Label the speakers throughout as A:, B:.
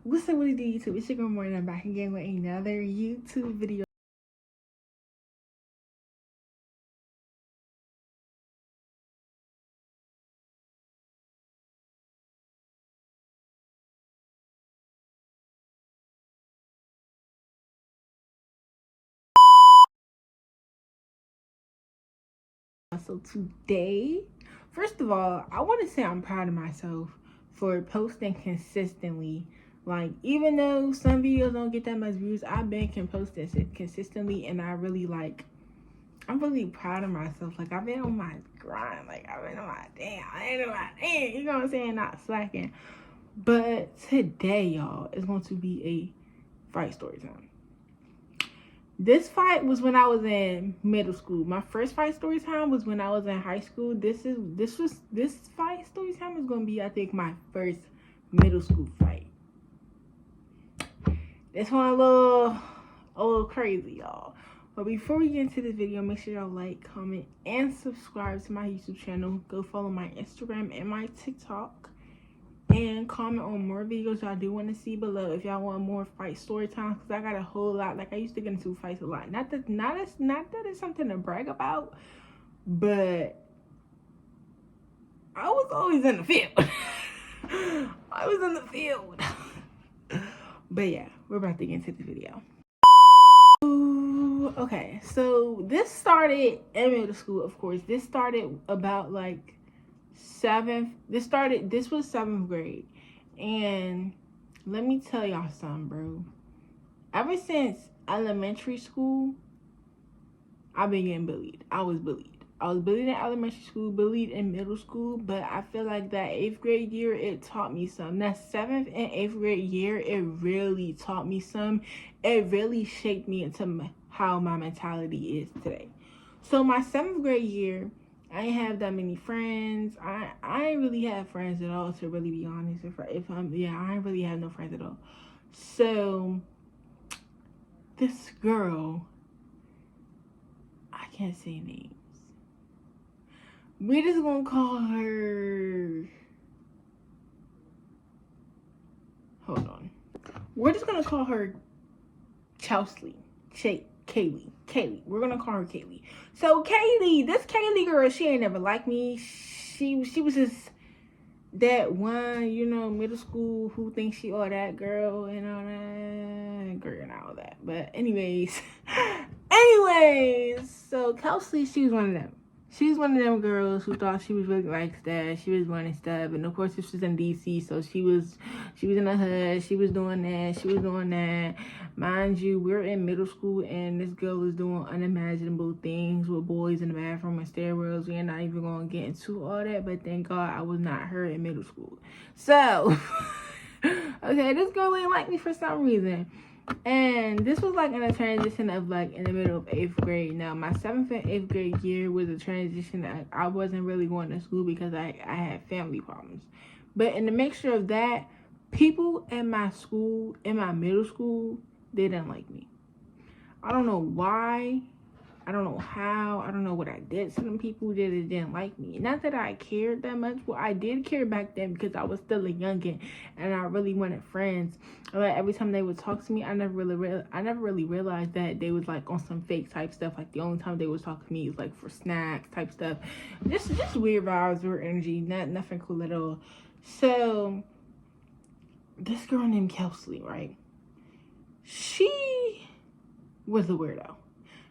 A: What's up with the YouTube? It's your girl Morning. I'm back again with another YouTube video. So today, first of all, I want to say I'm proud of myself for posting consistently. Like, even though some videos don't get that much views, I've been posting consistently, and I'm really proud of myself. Like, I've been on my grind. Like, I've been on my damn. You know what I'm saying? Not slacking. But today, y'all, is going to be a fight story time. This fight was when I was in middle school. My first fight story time was when I was in high school. This fight story time is gonna be, I think, my first middle school fight. This one a little crazy, y'all. But before we get into this video, make sure y'all like, comment, and subscribe to my YouTube channel. Go follow my Instagram and my TikTok. And comment on more videos y'all do want to see below if y'all want more fight story time, because I got a whole lot. Like, I used to get into fights a lot. Not that it's something to brag about, but I was always in the field. I was in the field. But yeah, we're about to get into the video. Okay, so this started in middle school, of course. This started about like this was 7th grade, and let me tell y'all something, bro. Ever since elementary school, I've been getting bullied. I was bullied in elementary school, bullied in middle school, but I feel like that 8th grade year, it taught me something. That 7th and 8th grade year, it really taught me something. It really shaped me into how my mentality is today. So my 7th grade year, I ain't have that many friends. I ain't really have friends at all, to really be honest. I ain't really have no friends at all. So this girl, I can't say names. We're just gonna call her. Hold on. We're just gonna call her Chelsea. Kaylee. We're gonna call her Kaylee. So this Kaylee girl, she ain't never liked me. She was just that one, middle school who thinks she all that girl and all that. But anyways, so Kelsey, she was one of them. She's one of them girls who thought she was really like that. She was running stuff, and of course, this was in DC, so she was in the hood. She was doing that. Mind you, we're in middle school, and this girl is doing unimaginable things with boys in the bathroom and stairwells. We're not even gonna get into all that, but thank God I was not her in middle school. So, okay, this girl didn't like me for some reason. And this was like in a transition of like in the middle of 8th grade. Now, my 7th and 8th grade year was a transition that I wasn't really going to school because I had family problems. But in the mixture of that, people in my school, in my middle school, they didn't like me. I don't know why. I don't know how. I don't know what I did to them people that didn't like me. Not that I cared that much. Well, I did care back then because I was still a youngin' and I really wanted friends. Like, every time they would talk to me, I never really realized that they was like on some fake type stuff. Like, the only time they would talk to me is like for snacks type stuff. Just weird vibes, weird energy. Nothing cool at all. So this girl named Kelsey, right? She was a weirdo.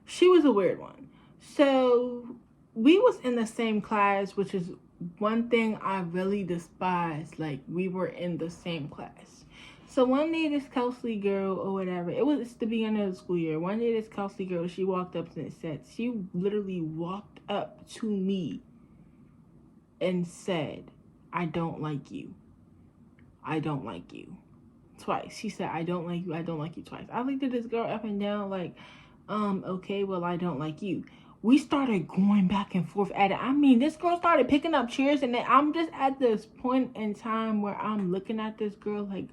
A: She was a weird one. So we was in the same class, which is one thing I really despise. Like, we were in the same class. So one day, this Kelsey girl or whatever, it's the beginning of the school year. One day, this Kelsey girl, she walked up and said, she literally walked up to me and said, "I don't like you. I don't like you." Twice. She said, "I don't like you. I don't like you," twice. I looked at this girl up and down like, okay, well, I don't like you. We started going back and forth at it. I mean, this girl started picking up chairs, and then I'm just at this point in time where I'm looking at this girl like,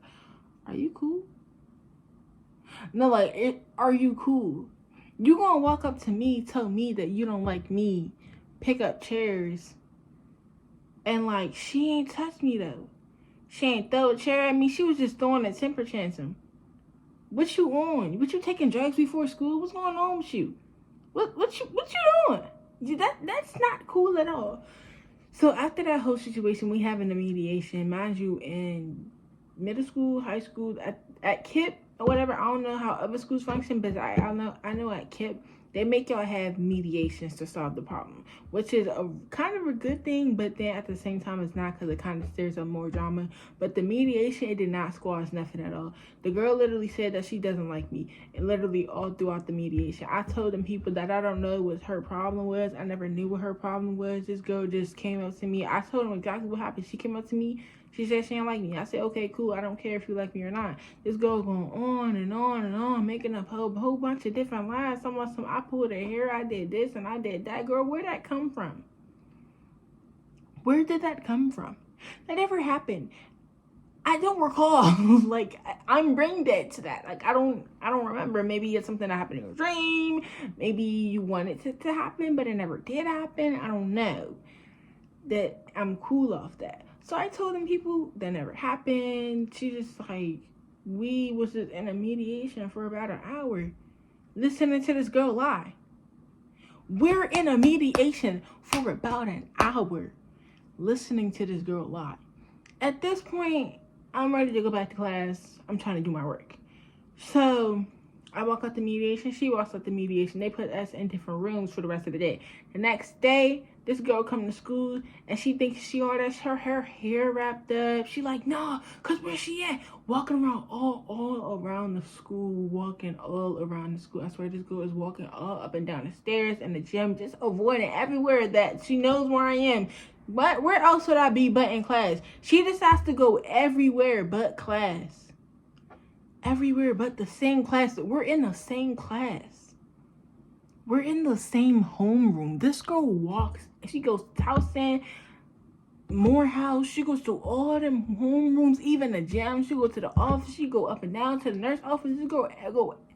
A: are you cool? No, like, are you cool? You gonna walk up to me, tell me that you don't like me, pick up chairs, and like, she ain't touched me though. She ain't throw a chair at me. She was just throwing a temper tantrum. What you on? What you taking drugs before school? What's going on with you? What you doing? That's not cool at all. So after that whole situation, we having a mediation, mind you, in middle school, high school, at KIP or whatever. I don't know how other schools function, but I know at KIP they make y'all have mediations to solve the problem, which is a kind of a good thing, but then at the same time it's not, because it kind of stirs up more drama. But the mediation, it did not squash nothing at all. The girl literally said that she doesn't like me, and literally all throughout the mediation I told them people that I don't know what her problem was. I never knew what her problem was. This girl just came up to me. I told them exactly what happened. She came up to me. She said she didn't like me. I said, okay, cool. I don't care if you like me or not. This girl going on and on and on, making up a whole bunch of different lies. Some I pulled her hair, I did this and I did that. Girl, where'd that come from? Where did that come from? That never happened. I don't recall. Like, I'm brain dead to that. Like, I don't remember. Maybe it's something that happened in a dream. Maybe you wanted it to happen, but it never did happen. I don't know. That I'm cool off that. So I told them people that never happened. She just like, we was just in a mediation for about an hour listening to this girl lie. We're in a mediation for about an hour listening to this girl lie. At this point, I'm ready to go back to class. I'm trying to do my work. So I walk out the mediation. She walks out the mediation. They put us in different rooms for the rest of the day. The next day, this girl come to school and she thinks she all that her hair wrapped up. She like, nah, cause where she at? Walking around all around the school, walking all around the school. I swear this girl is walking all up and down the stairs and the gym, just avoiding everywhere that she knows where I am. But where else would I be but in class? She just has to go everywhere but class. Everywhere but the same class. We're in the same class. We're in the same homeroom. This girl walks. She goes to Towson, Morehouse. She goes to all them homerooms, even the gym. She go to the office. She go up and down to the nurse office. She go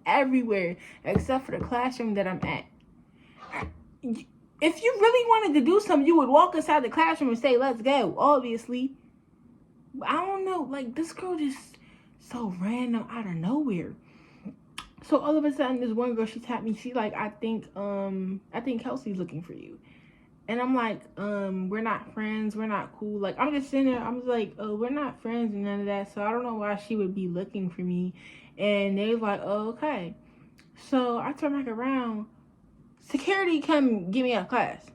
A: everywhere except for the classroom that I'm at. If you really wanted to do something, you would walk inside the classroom and say, let's go, obviously. But I don't know. Like, this girl just so random out of nowhere. So all of a sudden, this one girl, she tapped me. She like, I think Kelsey's looking for you. And I'm like, we're not friends. We're not cool. Like, I'm just sitting there. I was like, oh, we're not friends and none of that. So I don't know why she would be looking for me. And they was like, oh, okay. So I turn back around. Security come get me out of class.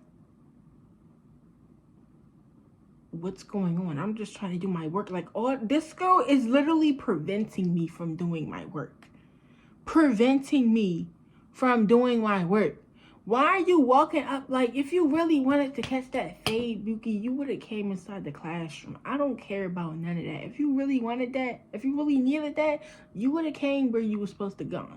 A: What's going on? I'm just trying to do my work. Like, this girl is literally preventing me from doing my work. Preventing me from doing my work. Why are you walking up? Like, if you really wanted to catch that fade, Yuki, you would have came inside the classroom. I don't care about none of that. If you really wanted that, if you really needed that, you would have came where you were supposed to go.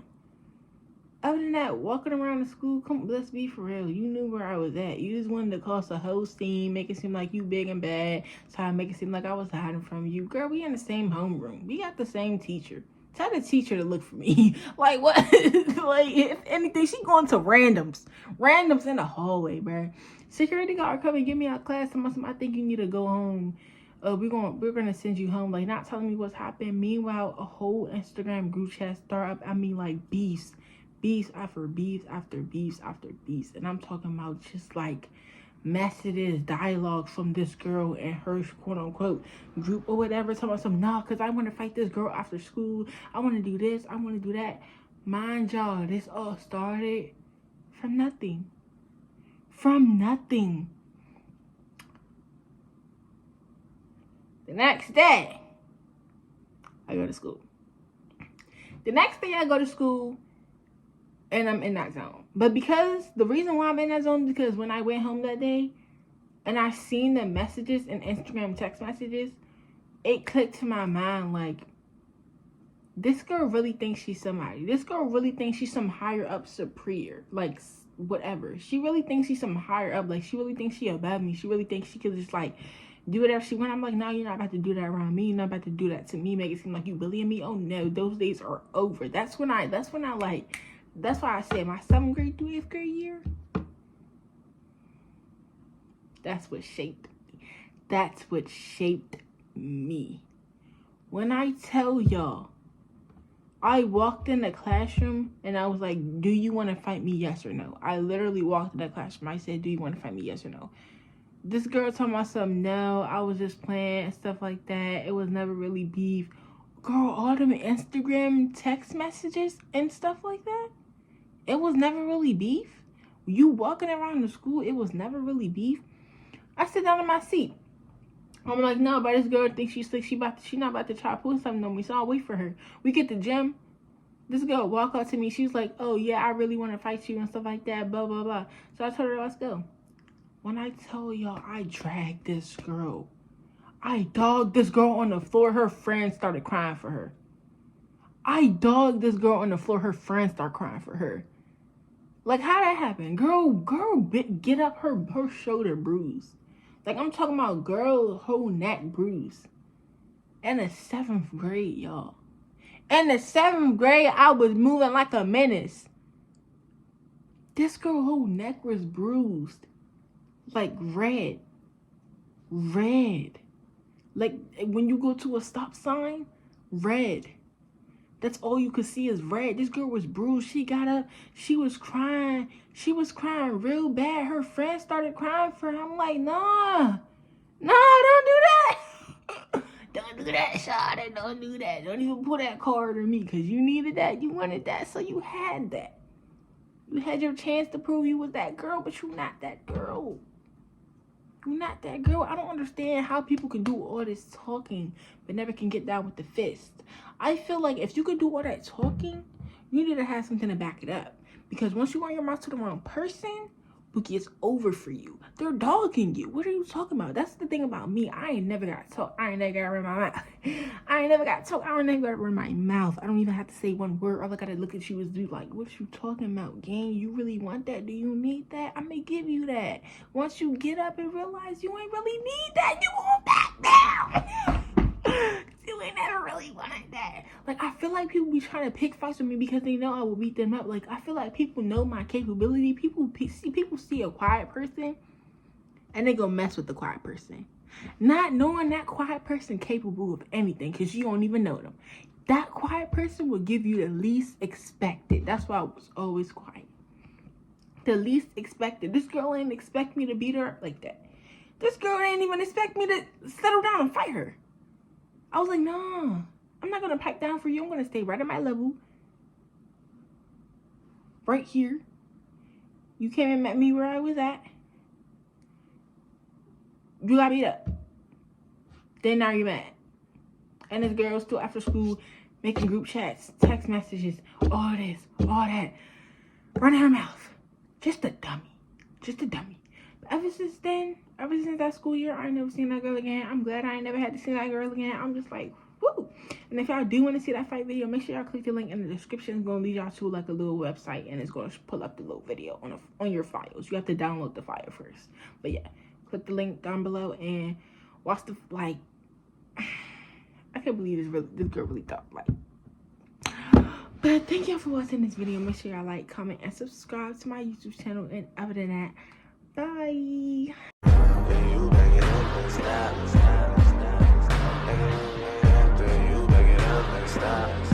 A: Other than that, walking around the school, let's be for real. You knew where I was at. You just wanted to cause a whole scene, make it seem like you big and bad, try to make it seem like I was hiding from you. Girl, we in the same homeroom. We got the same teacher. Tell the teacher to look for me. Like, what? Like, if anything, she going to randoms. Randoms in the hallway, bro. Security guard come and get me out of class. I think you need to go home. We're gonna send you home. Like, not telling me what's happened. Meanwhile, a whole Instagram group chat start up. I mean, like, beefs after beefs after beefs after beefs. And I'm talking about just like messages, dialogue from this girl and her quote unquote group or whatever. Talking about some, nah, because I want to fight this girl after school. I want to do this. I want to do that. Mind y'all, this all started from nothing. From nothing. The next day, I go to school. The next day I go to school, and I'm in that zone. But because the reason why I'm in that zone is because when I went home that day and I seen the messages and Instagram text messages, it clicked to my mind like, this girl really thinks she's somebody. This girl really thinks she's some higher up superior. Like, whatever. She really thinks she's some higher up. Like, she really thinks she above me. She really thinks she could just like do whatever she want. I'm like, no, you're not about to do that around me. You're not about to do that to me. Make it seem like you bullying me. Oh no, those days are over. That's why I said my 7th grade through 8th grade year, that's what shaped me. That's what shaped me. When I tell y'all, I walked in the classroom and I was like, do you want to fight me, yes or no? I literally walked in the classroom. I said, do you want to fight me, yes or no? This girl told myself, no, I was just playing and stuff like that. It was never really beef. Girl, all them Instagram text messages and stuff like that, it was never really beef. You walking around the school, it was never really beef. I sit down in my seat. I'm like, no, but this girl thinks she's slick. She not about to try to pull something on me, so I'll wait for her. We get to the gym. This girl walk up to me. She's like, oh, yeah, I really want to fight you and stuff like that, blah, blah, blah. So I told her, let's go. When I tell y'all, I dragged this girl. I dogged this girl on the floor. Her friends started crying for her. I dogged this girl on the floor. Her friends started crying for her. Like, how that happen? Girl, get up, her shoulder bruised. Like, I'm talking about girl, whole neck bruised. In the 7th grade, y'all. In the 7th grade, I was moving like a menace. This girl, whole neck was bruised. Like, red. Like, when you go to a stop sign, red. That's all you could see is red. This girl was bruised. She got up. She was crying. She was crying real bad. Her friends started crying for her. I'm like, nah, don't do that. Don't do that, Shawty. Don't do that. Don't even pull that card on me because you needed that. You wanted that, so you had that. You had your chance to prove you was that girl, but you're not that girl. You're not that girl. I don't understand how people can do all this talking but never can get down with the fist. I feel like if you could do all that talking, you need to have something to back it up. Because once you run your mouth to the wrong person, Bookie, it's over for you. They're dogging you. What are you talking about? That's the thing about me. I ain't never got to talk. I ain't never got to run my mouth. I ain't never got to talk. I ain't never got to run my mouth. I don't even have to say one word. All I got to look at you is do like, what you talking about, gang? You really want that? Do you need that? I'm going to give you that. Once you get up and realize you ain't really need that, you won't back down. You ain't never really wanted that. Like, I feel like people be trying to pick fights with me because they know I will beat them up. Like, I feel like people know my capability. People see a quiet person and they go mess with the quiet person. Not knowing that quiet person capable of anything because you don't even know them. That quiet person will give you the least expected. That's why I was always quiet. The least expected. This girl ain't expect me to beat her up like that. This girl ain't even expect me to settle down and fight her. I was like, nah, I'm not going to pipe down for you. I'm going to stay right at my level. Right here. You came and met me where I was at. You got beat up. Then now you're mad. And this girl still after school making group chats, text messages, all this, all that. Running her mouth. Just a dummy. But ever since then, ever since that school year, I ain't never seen that girl again. I'm glad I ain't never had to see that girl again. I'm just like, woo. And if y'all do want to see that fight video, make sure y'all click the link in the description. It's going to lead y'all to like a little website and it's going to pull up the little video on your files. You have to download the file first. But yeah, click the link down below and watch the, like, I can't believe this girl really thought, like. But thank y'all for watching this video. Make sure y'all like, comment, and subscribe to my YouTube channel. And other than that, bye. Stop.